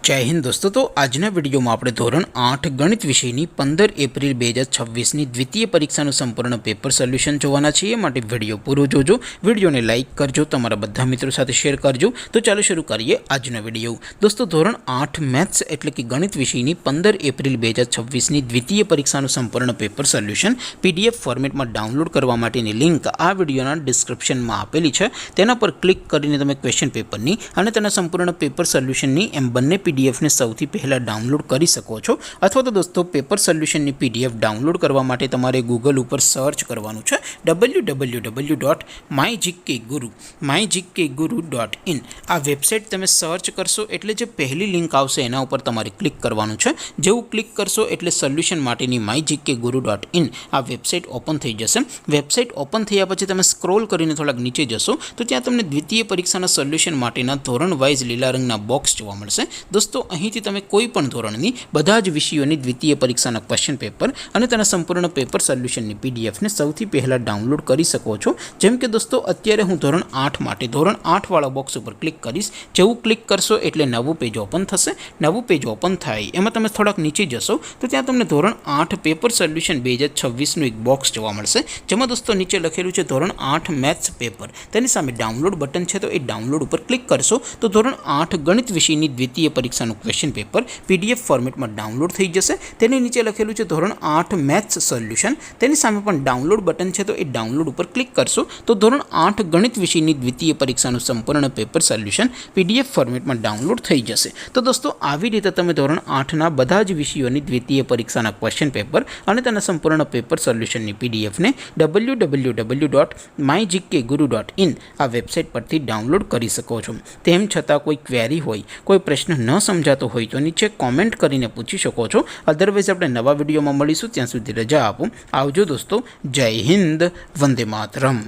जय हिंद दोस्तों। तो आजना विडियो में આપણે ધોરણ 8 ગણિત વિષયની 15 એપ્રિલ 2026 ની દ્વિતીય પરીક્ષાનું સંપૂર્ણ પેપર સોલ્યુશન જોવાના છીએ। માટે વિડિયો પૂરો જોજો, વિડિયોને લાઈક કરજો, તમારા બધા મિત્રો સાથે શેર કરજો। તો ચાલો શરૂ કરીએ આજનો વિડિયો। દોસ્તો ધોરણ 8 મેથ્સ એટલે કે ગણિત વિષયની 15 એપ્રિલ 2026 ની દ્વિતીય પરીક્ષાનું સંપૂર્ણ પેપર સોલ્યુશન પીડીએફ ફોર્મેટમાં ડાઉનલોડ કરવા માટેની લિંક આ વિડિયોના ડિસ્ક્રિપ્શનમાં આપેલી છે। તેના પર ક્લિક કરીને તમે ક્વેશ્ચન પેપરની અને તેના સંપૂર્ણ પેપર સોલ્યુશનની એમ બંને पीडीएफ ने सौथी पहला डाउनलॉड करी सको छो। अथवा तो दोस्तों पेपर सोल्यूशन नी पीडीएफ डाउनलॉड करवा माटे तमारे गूगल पर सर्च करवानुं छे www.mygkguru.in। आ वेबसाइट तमे सर्च करशो एटले जे पहली लिंक आवशे एना उपर तमारे क्लिक करवानुं छे। जेवुं क्लिक करशो एटले सोल्यूशन माटेनी mygkguru.in आ वेबसाइट ओपन थई जशे। वेबसाइट ओपन थया पछी तमे स्क्रॉल करीने थोड़ा नीचे जशो तो त्यां तमने द्वितीय परीक्षाना सोल्यूशन माटेना धोरण वाइज लीला रंगना बॉक्स जोवा मळशे। दोस्तों અહીંથી તમે કોઈ પણ ધોરણની બધા જ વિષયોની દ્વિતીય પરીક્ષાના ક્વેશ્ચન પેપર અને તેના સંપૂર્ણ પેપર સોલ્યુશનની પીડીએફ ને સૌથી પહેલા ડાઉનલોડ કરી શકો છો। જેમ કે દોસ્તો અત્યારે હું ધોરણ 8 માટે ધોરણ 8 વાળા બોક્સ ઉપર ક્લિક કરીશ। જેવું ક્લિક કરશો એટલે નવું પેજ ઓપન થશે। નવું પેજ ઓપન થાય એમાં તમે થોડાક નીચે જશો તો ત્યાં તમને ધોરણ 8 પેપર સોલ્યુશન 2026 નું એક બોક્સ જોવા મળશે। જેમાં દોસ્તો નીચે લખેલું છે ધોરણ 8 મેથ્સ પેપર। તેની સામે ડાઉનલોડ બટન છે તો એ ડાઉનલોડ ઉપર ક્લિક કરશો તો ધોરણ 8 ગણિત વિષયની દ્વિતીય પરીક્ષાનું ક્વેશ્ચન પેપર पीडीएफ फॉर्मेट में डाउनलॉड थई जशे। तेनी नीचे लखेलुं छे धोरण 8 मैथ्स सोल्यूशन। तेनी सामे पण डाउनलॉड बटन छे तो ए डाउनलॉड पर क्लिक करशो तो धोरण 8 गणित विषयनी द्वितीय परीक्षाનું संपूर्ण पेपर सोल्यूशन पीडीएफ फॉर्मेट में डाउनलॉड थई जशे। तो दोस्तों આવી રીતે તમે ધોરણ 8 ના બધા જ વિષયોની દ્વિતીય પરીક્ષાના ક્વેશ્ચન પેપર અને તેના સંપૂર્ણ પેપર સોલ્યુશનની પીડીએફ ને www.mygkguru.in આ વેબસાઇટ પરથી ડાઉનલોડ કરી શકો છો। તેમ છતાં કોઈ ક્વેરી હોય, કોઈ પ્રશ્ન ન સમજાતો હોય તો नीचे कॉमेंट करीने पूछी सको छो। अदरवाइज अपने नवा विडियो में मळीशुं, त्यां सुधी रजा आपो। आवजो दोस्तों। जय हिंद, वंदे मातरम।